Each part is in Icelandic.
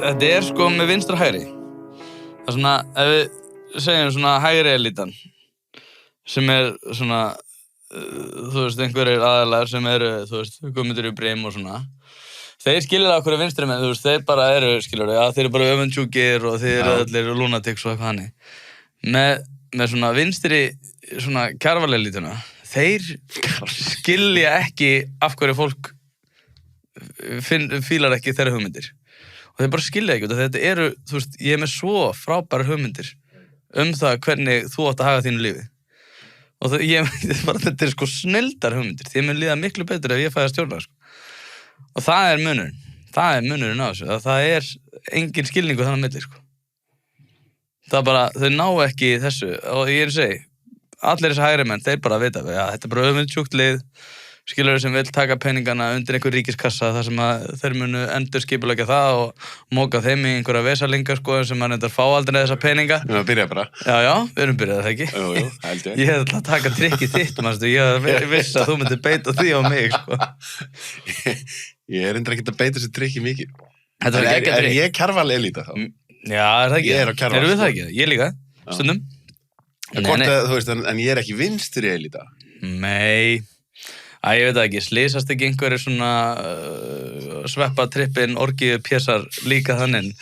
þetta sko með vinstra hægri. Það svona, ef við segjum svona hægri elítan, sem svona, þú veist, einhverjir aðalar sem þú veist, Guðmundur í Brim og svona. Þeir skilja það okkur vinstri menn, þú veist, þeir bara skilur þau, þeir bara öfundsjúkir og þeir allir lunatics og eitthvað hannig. Með svona vinstri, svona kjarvalelítuna, þeir skilja ekki af hverju fólk fílar ekki þeirra hugmyndir. Og þeir bara skilja ekki út af þetta þú veist, ég með svo frábæra hugmyndir það hvernig þú átt að haga þínu lífi. Og þetta sko snilldar hugmyndir, því mun líða miklu betur ef ég fæði að stjórna, sko. Og það munurinn. Það munurinn á þessu. Það engin skilningu þannig milli, sko. Það bara, þau ná ekki þessu. Og ég segi, allir þessi hægri menn, þeir bara vita, ja, þetta bara öfundsjúkt lið, skilur sem vil taka peningana undir einhver ríkiskassa þar sem að þeir munu endur skipuleggja það og móka þeim í einhverja vesalinga, sko, sem að reyndar fá aldrei þessa peninga. Við erum byrjað bara. Já, við erum byrjað, það ekki? Jú, held ég. Ég ætla að taka trikkið þitt, manstu, ég vissi að þú myndir beita því á mig, sko. Ég reyndar ekkert að beita þessi trikki mikið. Þetta ekki Er ég kjarval elíta þá? Já, það ekki? Ég á kjarval. Erum við það ekki? Ég líka, stundum. Þú veist, en ég ekki vinstri elíta. Nei. Ég veit það ekki, slysast ekki einhverjir svona sveppatrippin orgiðu pjessar líka þannig.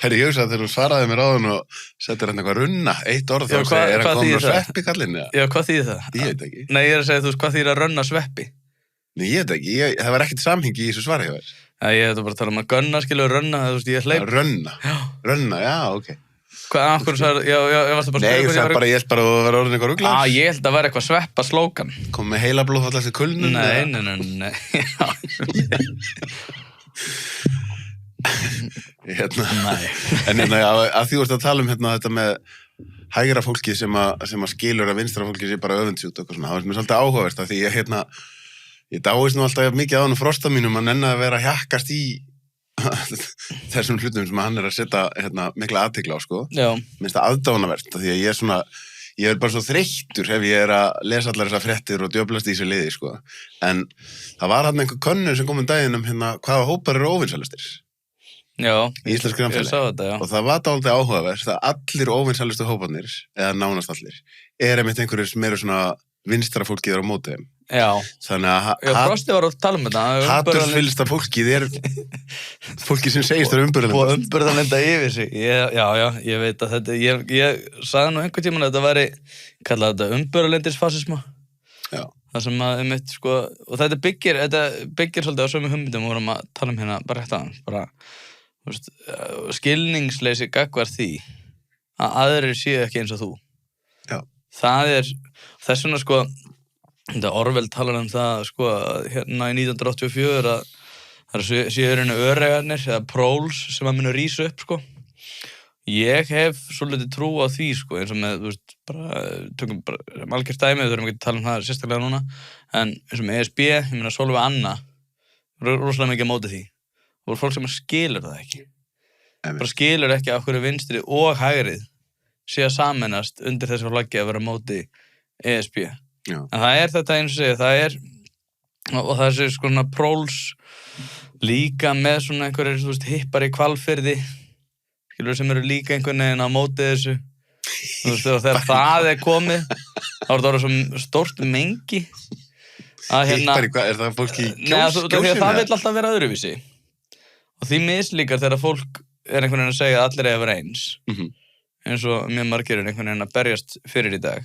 Herri, ég hugsa að þegar þú svaraði mér áðun og settir hann eitthvað runna, eitt orð þá segir hann komin á sveppi kallinn? Já, hvað þýðir það? Ég veit ekki. Nei, ég að segja, þú veist, hvað þýðir að runna sveppi? Nei, ég veit ekki, það var ekkert samhengi í þessu svari hjá þér. Ég hefði bara að tala að gunna, skilur, runna, þú veist, ég hleyp. Runna, já, ok. Hvað, akkur sagði, ég varstu bara Nei, ég held bara að það var orðin eitthvað ruglar. Ég held að vera eitthvað sveppa slókan. Kom með heila blóð alltaf til kulnun? Nei. Nei. En að því vorst að tala þetta með hægra fólki sem að skilur að vinstra fólki sé bara öfundsjúkt og eitthvað svona. Það var mér svolítið áhugavert að því ég dáist nú alltaf mikið á hann frosta mínum að nenna að vera að hjakkast í þessum hlutum sem hann að setja mikla athygli á, sko. Já. Minnst það aðdánavert, því að ég bara svo þreyttur ef ég að lesa allar þessar fréttir og djöflast í þessu liði, sko. En það var hann einhver könnun sem kom daginn hvaða hópar eru óvinsælustir. Já, í íslenskri ég sá þetta, já. Og það var dálítið áhugavert að allir óvinsælustu hóparnir, eða nánast allir, einmitt einhverjir sem eru svona vinstra fólkið á móti þeim. Já. Þannig að Frosti var að tala um þetta. Hatursfyllsta fólkið fólkið sem segist þér umburðarlenda. Og umburðarlenda yfir sig. Já, ég veit að þetta, ég sagði nú einhvern tímann að þetta væri, kallaði þetta umburðarlendisfasisma. Já. Það sem að, sko, og þetta byggir svolítið á sömu hugmyndum og vorum að tala um hérna bara rétt aðeins, bara, þú veist, skilningsleysi gagnvart því að aðrir séu ekki eins og þú. Já. Það þess vegna, sko, þetta Orwell talar um það, sko, hérna í 1984 að það séu öregarnir eða proles sem að munu rísa upp, sko. Ég hef svolítið trú á því, sko, eins og með, þú veist, tökum bara algjört dæmi, við þurfum ekki að tala um það sérstaklega núna, en eins og með ESB, ég meina Sólveig Anna, rosalega mikið á móti því. Það voru fólk sem skilur það ekki. Bara skilur ekki af hverju vinstri og hægrið sé að sameinast undir þessu flaggi að vera á móti ESB. Já. En það þetta eins og segja, og það er svona proles líka með svona einhverjir, þú veist, hippar í Hvalfirði, skilur, sem eru líka einhvern veginn á móti þessu. Þú veist, og þegar það komið, þá það svo stórt mengi. Hippar í hvað, er það fólk í kjósinu? Það vill alltaf vera öðruvísi. Og því mislíkar þegar fólk einhvern veginn að segja að allir eiga að vera eins. Eins og mjög margir einhvern veginn að berjast fyrir í dag.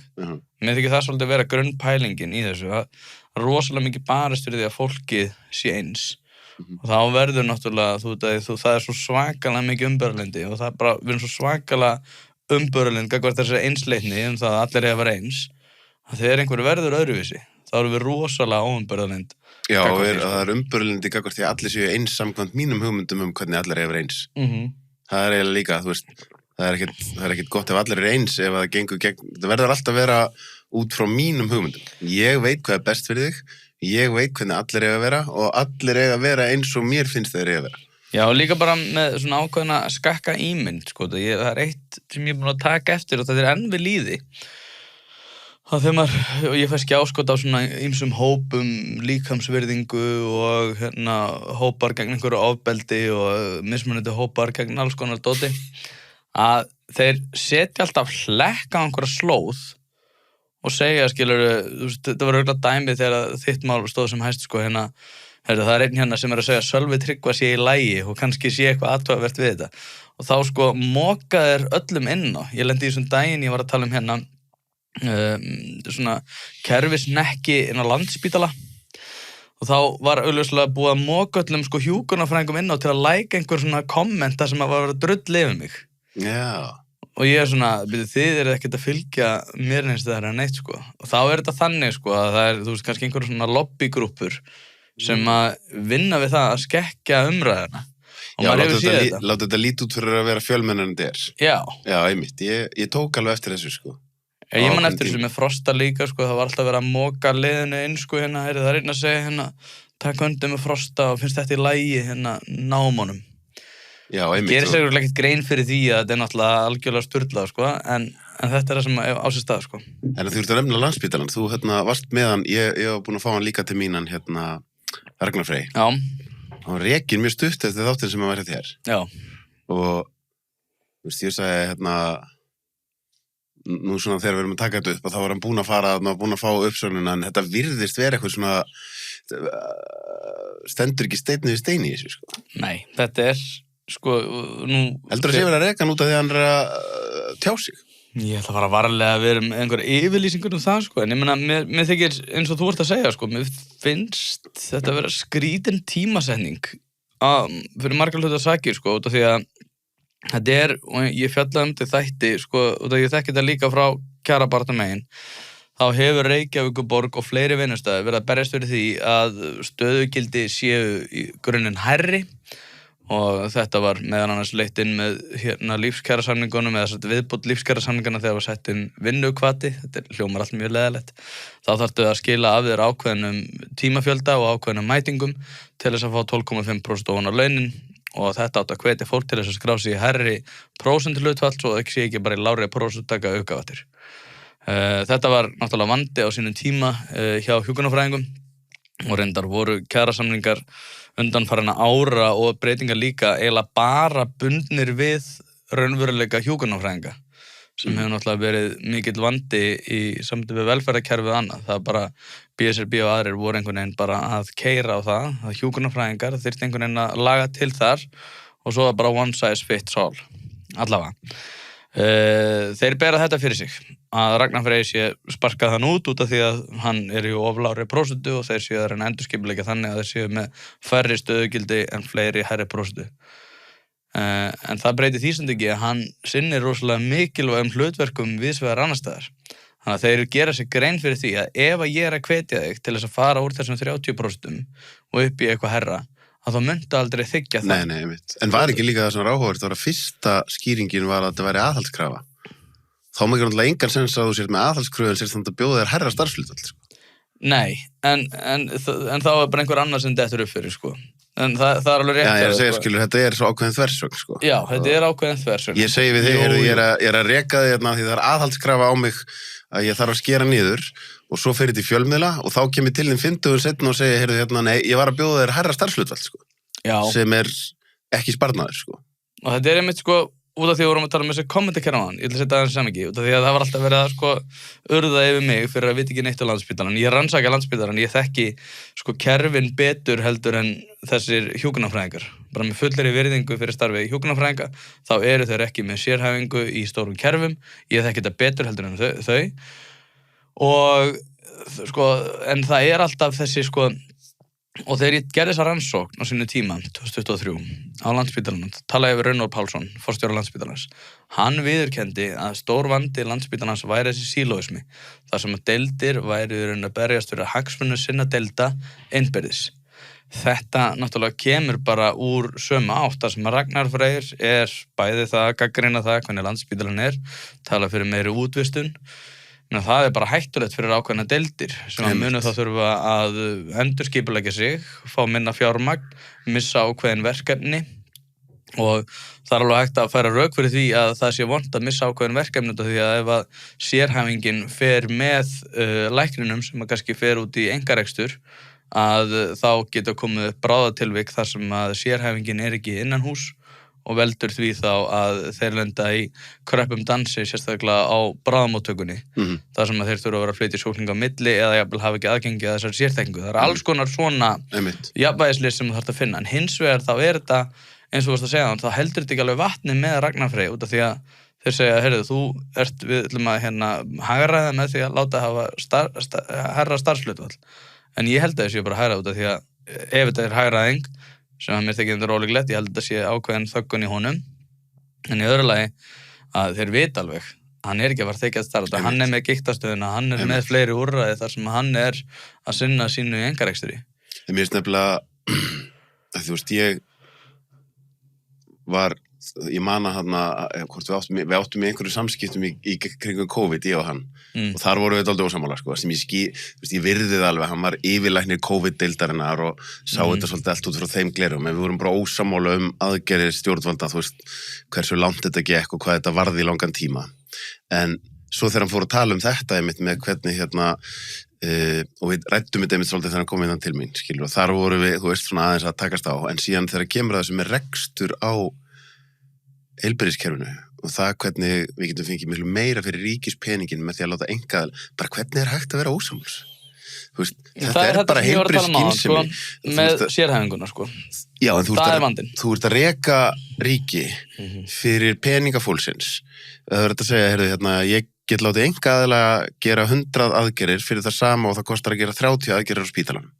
Mér þykir það svolítið að vera grunnpælingin í þessu. Það rosalega mikið barist fyrir því að fólkið sé eins. Og þá verður náttúrulega, það svo svakalega mikið umbörlendi og það bara, við erum svo svakalega umbörlend gagnvart þessari einsleitni það að allir eiga að vera eins. Þegar einhver verður öðruvísi, þá erum við rosalega óumbörlend. Já, það er umbörlendi gagnvart því að allir séu eins samkvæmt mínum hugmyndum hvernig allir eiga að vera eins. Það eiginlega líka, þú veist, það er ekkert gott ef allir eru eins ef það gengur gegn, það verður alltaf að vera út frá mínum hugmyndum. Ég veit hvað er best fyrir þig, ég veit hvernig allir eiga að vera og allir eiga að vera eins og mér finnst þeir eiga að vera. Já, líka bara með svona ákveðna skakka ímynd, sko, það er eitt sem ég er búin að taka eftir og þetta er enn við líði. og ég fæ skjáskot á svona ýmsum hópum, líkamsvirðingu og hópar gegn einhverju ofbeldi og mismunandi hópar gegn alls konar dóti, að þeir setja alltaf hlekka á einhverja slóð og segja, skilurðu, þetta var örugglega dæmið þegar þitt mál stóð sem hæst, sko, það er einn sem er að segja Sölvi Tryggva sé í lagi og kannski sé eitthvað athugavert við þetta. Og þá, sko, moka þeir öllum inn á. Ég lendi í þessum daginn, ég var að tala um svona kerfisnekki inn á Landspítala og þá var augljóslega búið að moka öllum, sko, hjúkrunarfræðingum inn á til að læka einhver svona kommenta sem að var að drulla yfir mig. Já. Og ég er svona, þið eru ekkert að fylgja mér neins þegar neitt, sko. Og þá er þetta þannig, sko, að það er, þú veist, kannski einhverjum svona lobbygrúppur sem að vinna við það að skekkja umræðuna. Og já, maður hefur séð þetta. Láta þetta lítið út fyrir að vera fjölmenn en þetta er. Já. Já, einmitt. Ég tók alveg eftir þessu, sko. Ég man eftir þessu með Frosta líka, sko, það var alltaf verið að moka liðinu inn, sko, það er einn að segja, taka undir með Frosta og finnst þetta í lagi, námónum. Já, einmitt. Gerir sér ekkert grein fyrir því að þetta er náttúrulega algjörlega sturlað, sko, en þetta er það sem á sér stað, sko. En þú ert að nefna Landspítalann, þú varst með hann, ég var búin að fá hann líka til mín, Ragnar Frey. Já. Hann var rekinn mjög stutt eftir þáttinn sem hann var þér. Já. Og, þú veist, ég sagði, nú svona þegar við erum að taka þetta upp, og þá var hann búin að fara, búin að fá uppsögnuna, en þetta virðist vera eitthvað svona, stendur ekki steinn við stein í þessu, sko. Nei, þetta er, sko, nú... Heldur að sé verið að reka hann út af því að hann er að tjá sig? Ég ætla að fara varlega að vera með einhverja yfirlýsingur það, sko, en ég meina, mér þykir eins og þú ert að segja, sko, mér finnst þetta að vera skrítin tímasetning fyrir margar hluta sakir, sko, út af því að þetta er, og ég fjallaði þetta þætti, sko, út af því ég þekki þetta líka frá kjarabarnamegin, þá hefur Reykjavíkurborg og fleiri vinnustæði verið að berjast fyrir því að stöðugildi séu í grunninn hærri. Og þetta var meðan annars leitt inn með lífskjarasamningunum eða viðbót lífskjarasamningana þegar var sett inn vinnukvati, þetta hljómar allt mjög leiðilegt. Þá þarftu að skila af þér ákveðnum tímafjölda og ákveðnum mætingum til þess að fá 12,5% ofan á launin og þetta átt að hvetja fólk til þess að skrá sig í hærri prósentuhlutfall svo það sé ekki bara í lágri prósentaka aukavættir. Þetta var náttúrulega vandi á sínum tíma hjá hjúkrunarfræðingum og reyndar voru kjarasamningar undanfarna ára og breytingar líka eiginlega bara bundnir við raunveruleika hjúkrunarfræðinga sem hefur náttúrulega verið mikill vandi í sambandi við velferðarkerfið annað. Það bara BSRB og aðrir voru einhvern veginn bara að keyra á það að hjúkrunarfræðingar þyrfti einhvern veginn að laga til þar og svo bara one size fits all allavega. Þeir bera þetta fyrir sig að Ragnar Frey sé sparkað hann út af því að hann er í of lágri prósentu og þeir séu að reyna að endurskipuleggja þannig að þeir séu með færri stöðugildi en fleiri hærri prósentu. En það breytir því sem ekki að hann sinnir rosalega mikilvægum hlutverkum víðsvegar annars staðar. Þannig að þeir gera sér grein fyrir því að ef að ég er að hvetja þig til þess að fara úr þessum 30% og upp í eitthvað hærra að þá myndu aldrei þiggja það. Nei, einmitt. En var ekki líka það svona áhugavert, það var að fyrsta skýringin var að þetta væri aðhaldskrafa. Þá maður ekki náttúrulega engan sens að þú sért með aðhaldskröfu en sért þannig að bjóða þér hærra starfshlutfall, sko. Nei, en þá er bara einhver annar sem dettur upp fyrir, sko. En það er alveg rétt. Já, ég er að segja, skilur, þetta er svo ákveðin þversögn, sko. Já, þetta er ákveðin þversögn. Ég segi við þig, ég er að reka þig hérna því það er aðhaldskrafa á mig að ég þarf að skera niður og svo fer þetta í fjölmiðla og þá kemur til þín 50 seinna og segja, heyrðu hérna, nei, ég var að bjóða þér hærra starfshlutfall, sko. Já. Sem er ekki sparnaður, sko. Og þetta er einmitt, sko, út af því að við vorum að tala um þessi kommentakerfi á hann, ég ætla að setja aðeins saman ekki, út af því að það var alltaf verið að, sko, urða yfir mig fyrir að vita ekki neitt á Landspítalann. Ég rannsaka Landspítalann, ég þekki, sko, kerfin betur heldur en þessir hjúkrunarfræðingar. Bara með fullri virðingu fyrir starfi hjúkrunarfræðinga, þá eru þeir ekki með sérhæfingu í stórum kerfum, ég þekki þetta betur heldur en þau. Og, sko, en það er alltaf þessi, sko, og þegar ég gerði þessa rannsókn á sínu tíma, 2023, á Landspítalanum, talaði við Runólf Pálsson, forstjóra Landspítalans. Hann viðurkenndi að stór vandi Landspítalans væri þessi sílóismi, þar sem að deildir væri að berjast fyrir hagsmuni sinna deilda innbyrðis. Þetta náttúrulega kemur bara úr sömu átt, þar sem að Ragnar Freyr er bæði það að gagnrýna það hvernig Landspítalan er, tala fyrir meiri útvistun. Það er bara hættulegt fyrir ákveðna deildir sem að munu þá þurfa að endurskipuleggja sig, fá minna fjármagn, missa ákveðin verkefni og það er alveg hægt að færa rök fyrir því að það sé vont að missa ákveðin verkefni út af því að ef að sérhæfingin fer með lækninum sem að kannski fer út í einkarekstur að þá getur komið upp bráðatilvik þar sem að sérhæfingin er ekki innan hús og veldur því þá að þeir lenda í kröppum dansi sérstaklega á bráðamóttökunni þar sem að þeir þurfa að vera að flytja sjúklinga á milli eða jafnvel hafa ekki aðgengi að þessari sérþekkingu. Það er alls konar svona jafnvægislið sem þú þarft að finna en hins vegar þá er þetta eins og þú varst að segja þá heldur þetta ekki alveg vatni með Ragnarfrey út af því að þeir segja, heyrðu, við ætlum að hagræða með því að láta hafa herra starfshlutfall en ég held að þessi bara hagræða út af því að ef þetta er hagræðing sem að mér þykir þetta ólíklegt, ég held að þetta sé ákveðin þöggun í honum en í öðru lagi að þeir vita alveg hann er ekki að fara þykjast starf hann er með gigtastöðuna, hann er með fleiri úrræði þar sem hann er að sinna sínu í einkarekstri. Mér finnst nefnilega að þú veist, ég man að hvort við áttum í einhverju samskiptum í kringum COVID, ég og hann og þar voru við aldrei ósammála sko, sem ég virði það alveg, hann var yfirlæknir COVID-deildarinnar og sá þetta svolítið allt út frá þeim glerum, en við vorum bara ósammála aðgerðir stjórnvalda, þú veist, hversu langt þetta gekk og hvað þetta varði í langan tíma. En svo þegar hann fór að tala þetta einmitt með hvernig og við ræddum þetta einmitt svolítið þegar hann kom innan til mín, skilur, og þar voru við, þú veist, svona aðeins að takast á, en síðan þegar kemur það sem rekstur á heilbrigðiskerfinu og það hvernig við getum fengið miklu meira fyrir ríkispeningin með því að láta einkaaðila, bara hvernig er hægt að vera ósammála? Þú veist, þetta er bara heilbrigðisskynsemi með sérhæfinguna, sko. Já, en það er vandinn. Þú ert að reka ríki fyrir peninga fólksins. Það er að segja, heyrðu, ég get látið einkaaðila gera 100 aðgerðir fyrir það sama og það kostar að gera 30 aðgerðir á spítalanum.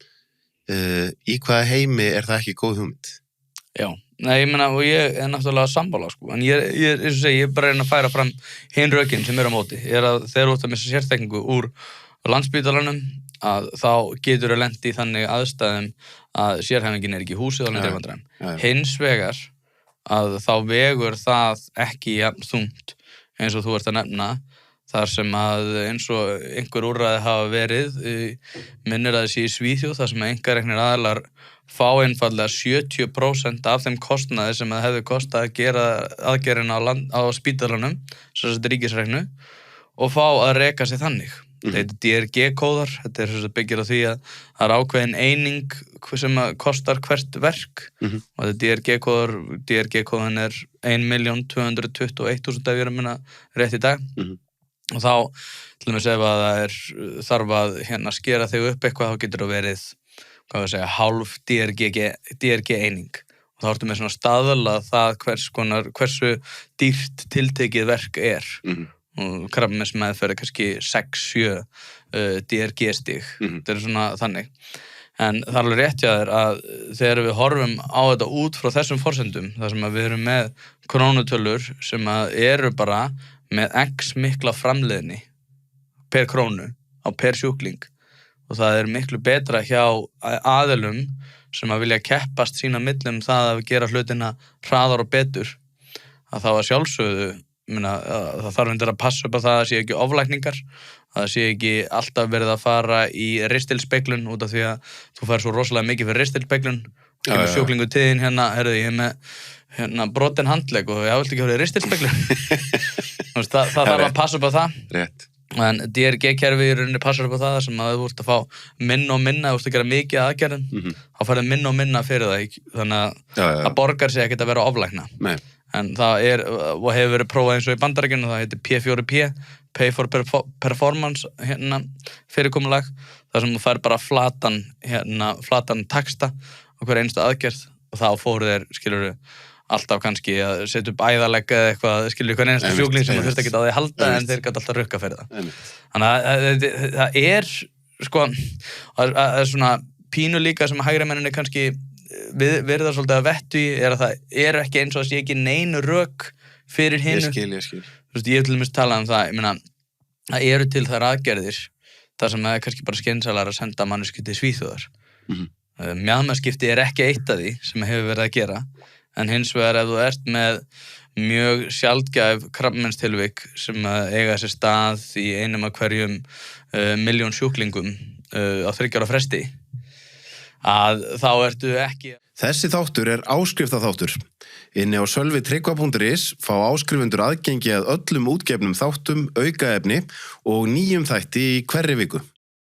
Í hvaða heimi er það ekki góð hugmynd? Já. Nei, ég meina, og ég er náttúrulega sammála, sko, en ég er bara að reyna að færa fram hinn rökin sem er á móti. Ég er að þeir út að missa sérþekkingu úr Landspítalanum, að þá getur að lenda í þannig aðstæðum að sérhæfingin er ekki í húsið og lendir í vandræðum. Hins vegar að þá vegur það ekki jafn þungt eins og þú ert að nefna, þar sem að eins og einhver úrræði hafa verið, minnir að þessi í Svíþjóð, þar sem einkareknir aðilar fá einfallega 70% af þeim kostnaði sem það hefði kostað að gera aðgerðina á spítalanum, sem þetta er ríkisreknu, og fá að reka sig þannig. Þetta er DRG-kóðar, þetta er byggir á því að það er ákveðin eining sem kostar hvert verk og þetta er DRG-kóðar, DRG-kóðan er 1.221.000 ef ég er að minna rétt í dag og þá, til dæmis ef að það þarf að skera þig upp eitthvað, þá getur það verið hálf DRG eining og þá ertu með svona staðla það hversu dýrt tiltekið verk er og krabbameinsmeðferð er kannski 6-7 DRG-stig þetta er svona þannig en það er alveg rétt hjá þér að þegar við horfum á þetta út frá þessum forsendum þar sem að við erum með krónutölur sem að eru bara með x mikla framleiðni per krónu á per sjúkling og það er miklu betra hjá aðilum sem að vilja keppast sína millum það að gera hlutina hraðar og betur að þá að sjálfsögðu það þarf að passa upp að það sé ekki oflækningar að það sé ekki alltaf verið að fara í ristilspeglun út af því að þú fær svo rosalega mikið fyrir ristilspeglun kemur sjúklingu tíðin heyrðu ég með brotin handlegg og ég vilti ekki fyrir ristilspeglun það þarf að passa upp á það rétt en DRG-kerfi í rauninni passar upp á það sem að þú ert að fá minna og minna, þú ert að gera mikið aðgerðum þá færðu minna og minna fyrir það þannig að það borgar sig ekkert að vera oflækna en það er og hefur verið prófað eins og í Bandaríkjunum það heitir P4P, Pay for Performance fyrirkomulag þar sem þú fær bara flatan taxta á hver einstu aðgerð og þá fóru þeir, skilurðu alltaf kannski að setja upp æðalegg eða eitthvað, skilur hver einasta sjúkling sem þú þurft ekki á því að halda en þeir gæti alltaf rukka fyrir það. Þannig að það er, sko, það er svona pínu líka sem hægrimenninni kannski verða svolítið að vettu í er að það er ekki eins og það sé ekki neinu rök fyrir hinu. Ég skil. Þú veist, ég hef til dæmis talað um það, ég meina, það eru til þær aðgerðir, þar sem það er kannski bara skynsamlegra að senda manneskju til Svíþjóðar. Mjaðmaskipti er ekki eitt af því sem hefur verið að gera. En hins vegar ef þú ert með mjög sjaldgæf krabbameinstilvik sem eiga sér stað í einum af hverjum milljón sjúklingum á 3 ára fresti að þá ertu ekki... Þessi þáttur er áskriftaþáttur. Inni á sölvitryggva.is fá áskrifundur aðgengi að öllum útgefnum þáttum, aukaefni og nýjum þætti í hverri viku.